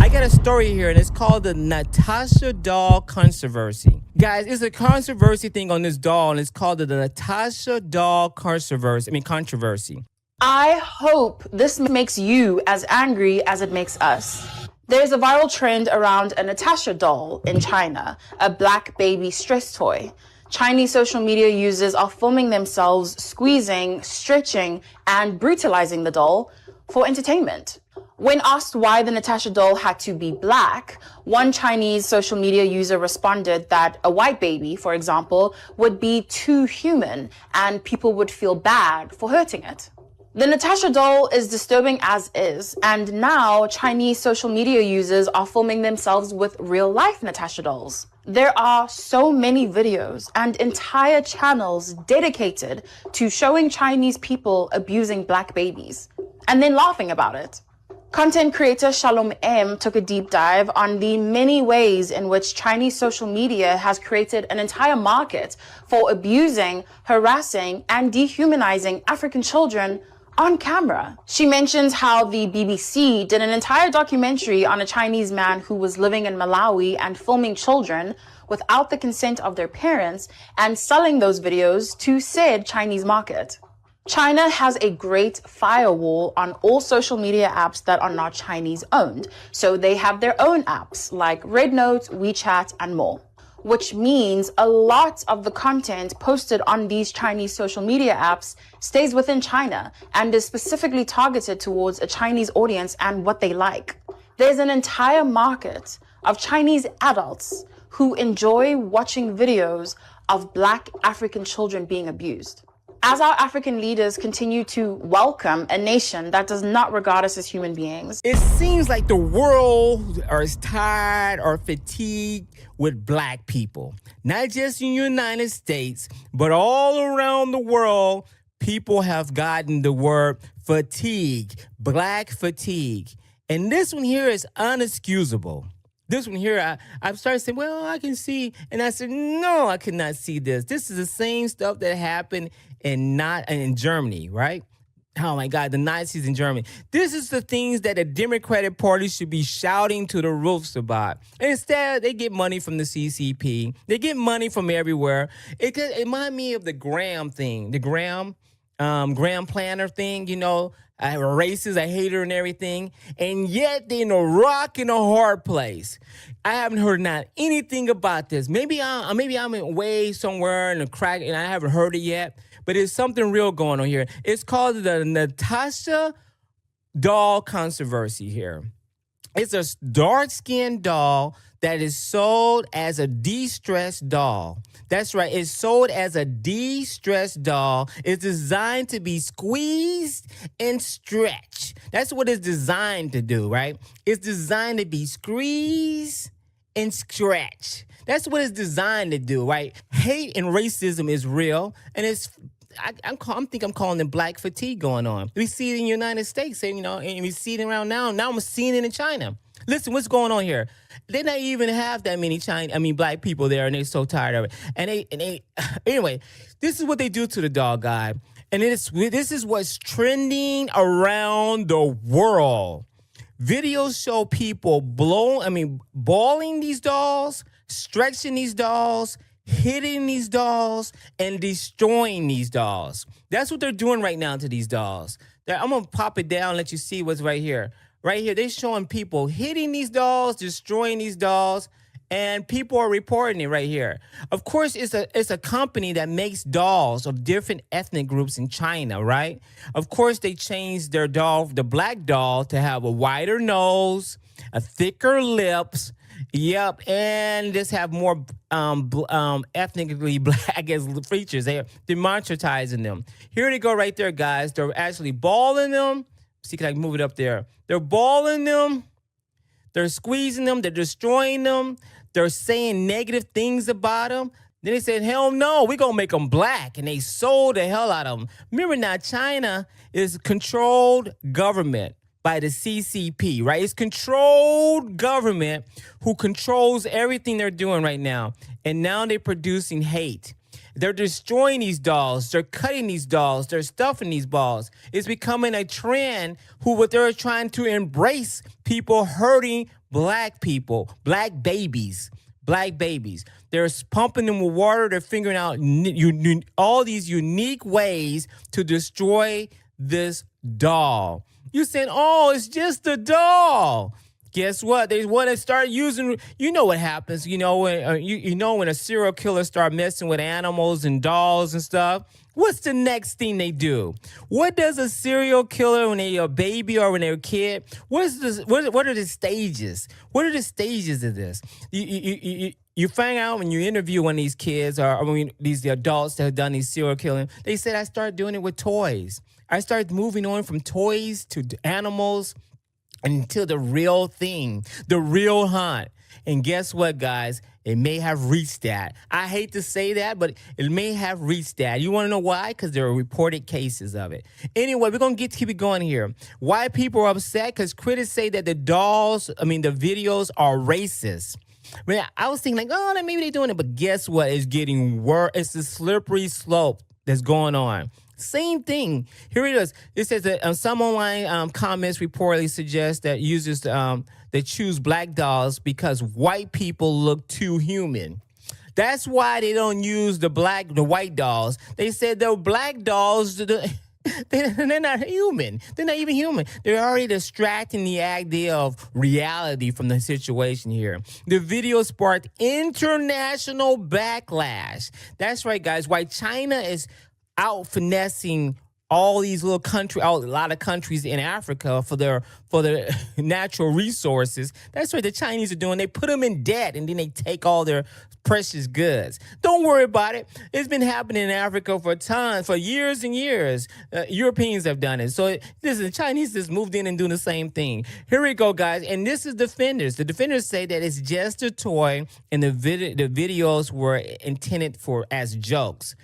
I got a story here, and it's called the Natasha Doll controversy. Guys, it's a controversy thing on this doll, and it's called the Natasha Doll controversy. I hope this makes you as angry as it makes us. There's a viral trend around a Natasha doll in China, a black baby stress toy. Chinese social media users are filming themselves squeezing, stretching, and brutalizing the doll for entertainment. When asked why the Natasha doll had to be black, one Chinese social media user responded that a white baby, for example, would be too human and people would feel bad for hurting it. The Natasha doll is disturbing as is, and now Chinese social media users are filming themselves with real-life Natasha dolls. There are so many videos and entire channels dedicated to showing Chinese people abusing black babies, and then laughing about it. Content creator Shalom M took a deep dive on the many ways in which Chinese social media has created an entire market for abusing, harassing, and dehumanizing African children on camera. She mentions how the BBC did an entire documentary on a Chinese man who was living in Malawi and filming children without the consent of their parents and selling those videos to said Chinese market. China has a great firewall on all social media apps that are not Chinese owned, so they have their own apps like Red Note, WeChat, and more. Which means a lot of the content posted on these Chinese social media apps stays within China and is specifically targeted towards a Chinese audience and what they like. There's an entire market of Chinese adults who enjoy watching videos of black African children being abused. As our African leaders continue to welcome a nation that does not regard us as human beings, it seems like the world is tired or fatigued with black people. Not just in the United States, but all around the world, people have gotten the word fatigue, black fatigue. And this one here is unexcusable. This one here, I started saying, well, I can see. And I said, no, I could not see this. This is the same stuff that happened in Germany, right? Oh my God, the Nazis in Germany. This is the things that the Democratic Party should be shouting to the roofs about. And instead, they get money from the CCP. They get money from everywhere. It reminds me of the Graham thing, the Graham planner thing, you know, racist, a hater and everything. And yet they're in a rock and a hard place. I haven't heard not anything about this. Maybe I'm way somewhere in a crack and I haven't heard it yet. But there's something real going on here. It's called the Natasha Doll controversy here. It's a dark-skinned doll that is sold as a de-stress doll. That's right. It's sold as a de-stress doll. It's designed to be squeezed and stretched. That's what it's designed to do, right? It's designed to be squeezed and stretched. That's what it's designed to do, right? Hate and racism is real, and I'm calling it black fatigue going on. We see it in the United States, and we see it around now. Now I'm seeing it in China. Listen, what's going on here? They don't even have that many black people there, and they're so tired of it. And they anyway, this is what they do to the dog guy, and this is what's trending around the world. Videos show people balling these dolls, stretching these dolls, hitting these dolls, and destroying these dolls. That's what they're doing right now to these dolls. I'm going to pop it down and let you see what's right here. Right here, they're showing people hitting these dolls, destroying these dolls, and people are reporting it right here. Of course, it's a company that makes dolls of different ethnic groups in China, right? Of course, they changed their doll, the black doll, to have a wider nose, a thicker lips, yep, and just have more ethnically black, I guess, features. They're demonetizing them. Here they go right there, guys. They're actually balling them. See, can I move it up there? They're balling them. They're squeezing them. They're destroying them. They're saying negative things about them. Then they said, hell no, we're going to make them black. And they sold the hell out of them. Remember now, China is controlled government by the CCP, right? It's controlled government who controls everything they're doing right now. And now they're producing hate. They're destroying these dolls. They're cutting these dolls. They're stuffing these balls. It's becoming a trend what they're trying to embrace people hurting black people, black babies. They're pumping them with water. They're figuring out all these unique ways to destroy this doll. You're saying, oh, it's just a doll. Guess what? They want to start using, you know what happens, when a serial killer start messing with animals and dolls and stuff. What's the next thing they do? What does a serial killer when they're a baby or when they're a kid? What are the stages? What are the stages of this? You find out when you interview one of these kids or these adults that have done these serial killing, they said, I started doing it with toys. I started moving on from toys to animals until the real thing, the real hunt. And guess what, guys? It may have reached that. I hate to say that, but it may have reached that. You want to know why? Because there are reported cases of it. Anyway, we're going to keep it going here. Why people are upset? Because critics say that the videos are racist. I was thinking maybe they're doing it, but guess what? It's getting worse. It's a slippery slope that's going on. Same thing. Here it is. It says that some online comments reportedly suggest that users they choose black dolls because white people look too human. That's why they don't use the white dolls. They said the black dolls, they're not human. They're not even human. They're already distracting the idea of reality from the situation here. The video sparked international backlash. That's right, guys. Why China is out finessing all these little a lot of countries in Africa for their natural resources. That's what the Chinese are doing. They put them in debt and then they take all their precious goods. Don't worry about it. It's been happening in Africa for years and years. Europeans have done it. So the Chinese just moved in and doing the same thing. Here we go, guys. And this is defenders. The defenders say that it's just a toy and the videos were intended as jokes.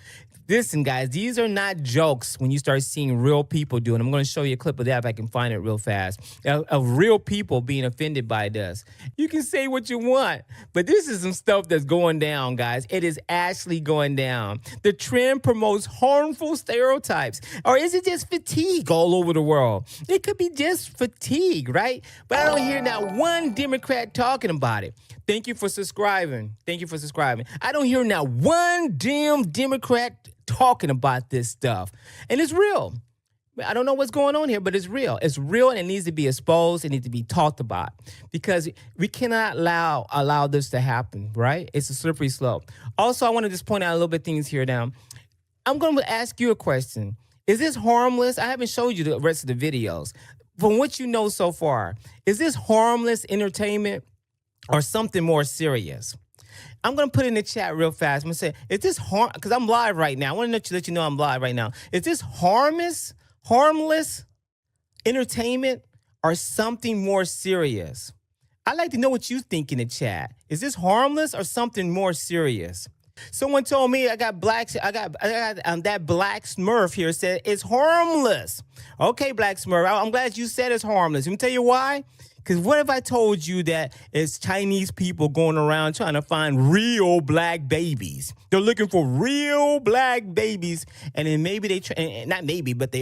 Listen, guys, these are not jokes when you start seeing real people doing it. I'm going to show you a clip of that if I can find it real fast, of real people being offended by this. You can say what you want, but this is some stuff that's going down, guys. It is actually going down. The trend promotes harmful stereotypes. Or is it just fatigue all over the world? It could be just fatigue, right? But I don't hear not one Democrat talking about it. Thank you for subscribing. I don't hear not one damn Democrat talking about this stuff. And it's real. I don't know what's going on here, but it's real. It's real and it needs to be exposed. It needs to be talked about because we cannot allow this to happen, right? It's a slippery slope. Also, I want to just point out a little bit of things here now. I'm going to ask you a question. Is this harmless? I haven't showed you the rest of the videos. From what you know so far, is this harmless entertainment or something more serious? I'm going to put it in the chat real fast. I'm going to say, is this because I'm live right now. I want to let you know I'm live right now. Is this harmless entertainment or something more serious? I'd like to know what you think in the chat. Is this harmless or something more serious? Someone told me I got that Black Smurf here said it's harmless. Okay, Black Smurf, I'm glad you said it's harmless. Let me tell you why. Because what if I told you that it's Chinese people going around trying to find real black babies? They're looking for real black babies, and then maybe they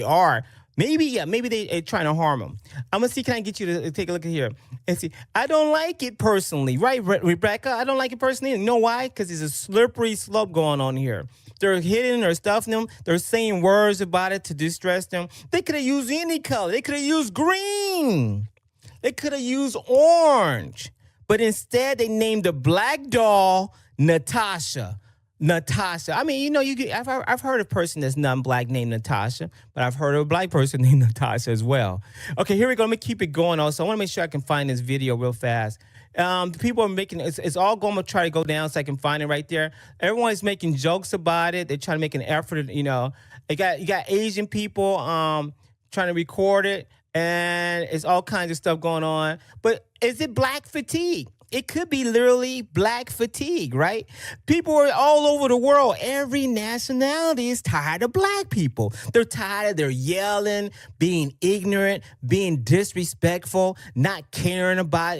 are. Maybe they're trying to harm them. I'm going to see, can I get you to take a look at here? And see, I don't like it personally. Right, Rebecca? I don't like it personally. You know why? Because there's a slippery slope going on here. They're hitting or stuffing them. They're saying words about it to distress them. They could have used any color. They could have used green. They could have used orange. But instead, they named the black doll Natasha. I mean, I've heard of a person that's non-black named Natasha, but I've heard of a black person named Natasha as well. Okay, here we go. Let me keep it going also. I want to make sure I can find this video real fast. People are making, it's all going to try to go down so I can find it right there. Everyone's making jokes about it. They're trying to make an effort, you got Asian people trying to record it, and it's all kinds of stuff going on. But is it black fatigue? It could be literally black fatigue, right? People are all over the world. Every nationality is tired of black people. They're tired of their yelling, being ignorant, being disrespectful, not caring about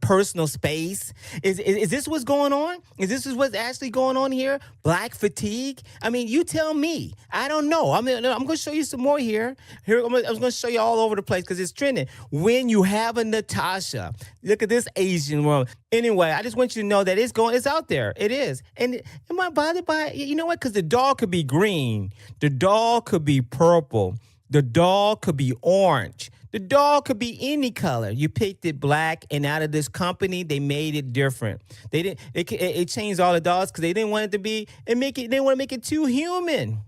personal space. Is this what's going on? Is this what's actually going on here? Black fatigue? I mean, you tell me. I don't know. I'm going to show you some more here. I'm going to show you all over the place because it's trending. When you have a Natasha, look at this Asian woman. Anyway, I just want you to know that it's out there. It is. And am I bothered by it? You know what? Because the doll could be green. The doll could be purple. The doll could be orange. The doll could be any color. You picked it black, and out of this company, they made it different. They didn't. It changed all the dolls because they didn't want it to be and make it. They want to make it too human.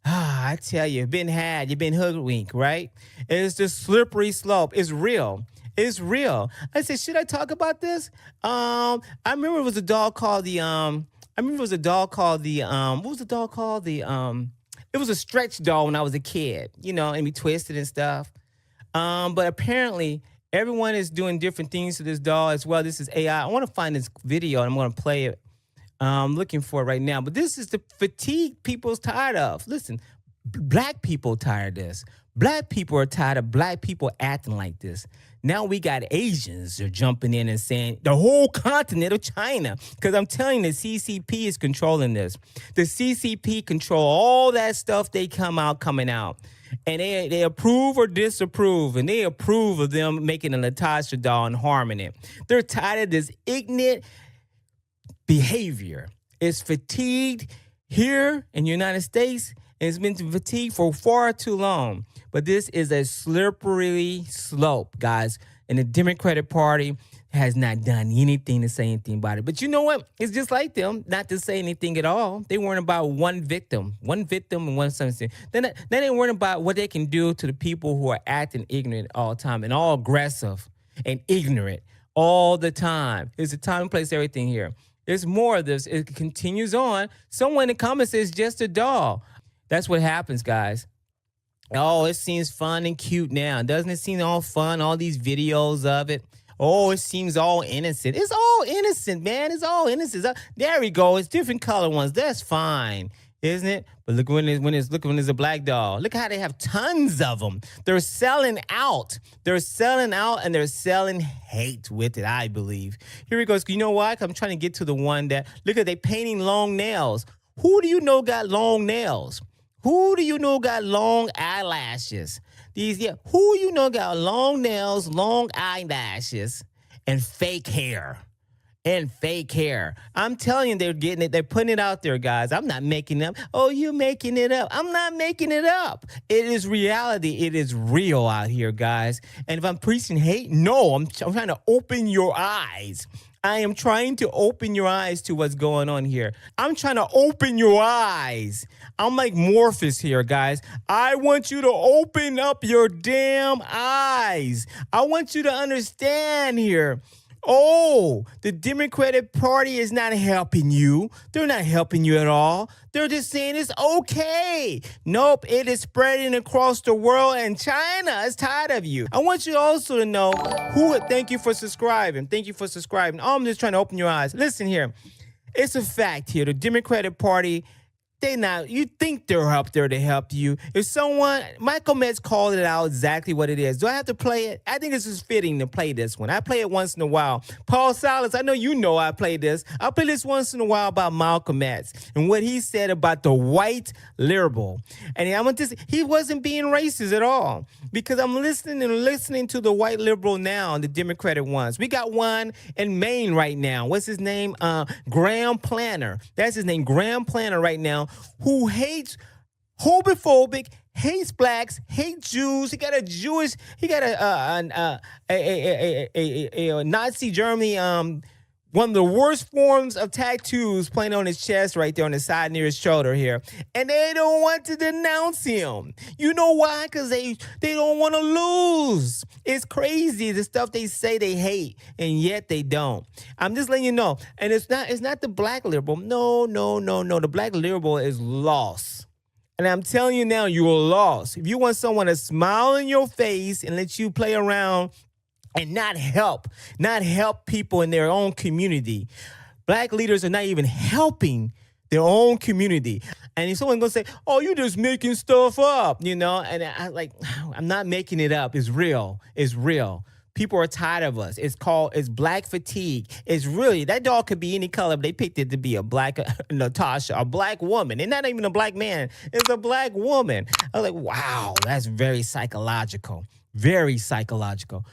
I tell you, you've been had. You've been hoodwinked, right? It's the slippery slope. It's real. It's real. I said, should I talk about this? I remember it was a doll called the. What was the doll called? It was a stretch doll when I was a kid, and we twisted and stuff. But apparently, everyone is doing different things to this doll as well. This is AI. I want to find this video, and I'm going to play it. I'm looking for it right now. But this is the fatigue people's tired of. Listen, black people tired of this. Black people are tired of black people acting like this. Now we got Asians are jumping in and saying the whole continent of China. Because I'm telling you, the CCP is controlling this. The CCP control all that stuff coming out. And they approve or disapprove. And they approve of them making a Natasha doll and harming it. They're tired of this ignorant behavior. It's fatigued here in the United States. And it's been fatigued for far too long. But this is a slippery slope, guys. And the Democratic Party has not done anything to say anything about it. But you know what? It's just like them not to say anything at all. They weren't about one victim and one something. Then they weren't about what they can do to the people who are acting ignorant all the time and all aggressive and ignorant all the time. There's a time and place, everything here. There's more of this. It continues on. Someone in the comments says just a doll. That's what happens, guys. Oh, it seems fun and cute now. Doesn't it seem all fun? All these videos of it. Oh, it seems all innocent. It's all innocent, man. It's all innocent. There we go. It's different color ones. That's fine, isn't it? But look when there's a black doll. Look how they have tons of them. They're selling out. They're selling out and they're selling hate with it, I believe. Here we go. You know what? I'm trying to get to the one that, look at, they painting long nails. Who do you know got long nails? Who do you know got long eyelashes? Who you know got long nails, long eyelashes, and fake hair? I'm telling you, they're getting it. They're putting it out there, guys. I'm not making it up. Oh, you're making it up. I'm not making it up. It is reality. It is real out here, guys. And if I'm preaching hate, no, I'm trying to open your eyes. I am trying to open your eyes to what's going on here. I'm trying to open your eyes. I'm like Morpheus here, guys. I want you to open up your damn eyes. I want you to understand here. Oh, the Democratic Party is not helping you. They're not helping you at all. They're just saying it's okay. Nope, it is spreading across the world, and China is tired of you. I want you also to know thank you for subscribing. Thank you for subscribing. I'm just trying to open your eyes. Listen here. It's a fact here. The Democratic Party, you think they're up there to help you. If Michael Metz called it out exactly what it is. Do I have to play it? I think this is fitting to play this one. I play it once in a while. Paul Silas, I know you know I play this. I play this once in a while about Malcolm X and what he said about the white liberal. And he wasn't being racist at all because I'm listening to the white liberal now, the Democratic ones. We got one in Maine right now. What's his name? Graham Planner. That's his name, Graham Planner right now. Who hates, homophobic, hates blacks, hates Jews. He got a Nazi Germany, one of the worst forms of tattoos playing on his chest right there on the side near his shoulder here. And they don't want to denounce him. You know why? Because they don't want to lose. It's crazy, the stuff they say they hate, and yet they don't. I'm just letting you know. And it's not the black liberal. No. The black liberal is lost. And I'm telling you now, you're lost. If you want someone to smile in your face and let you play around and not help people in their own community. Black leaders are not even helping their own community. And if someone's gonna say, "Oh, you're just making stuff up," and I'm not making it up. It's real. It's real. People are tired of us. It's black fatigue. It's really, that dog could be any color, but they picked it to be a black Natasha, a black woman. And not even a black man. It's a black woman. I was like, wow, that's very psychological. Very psychological.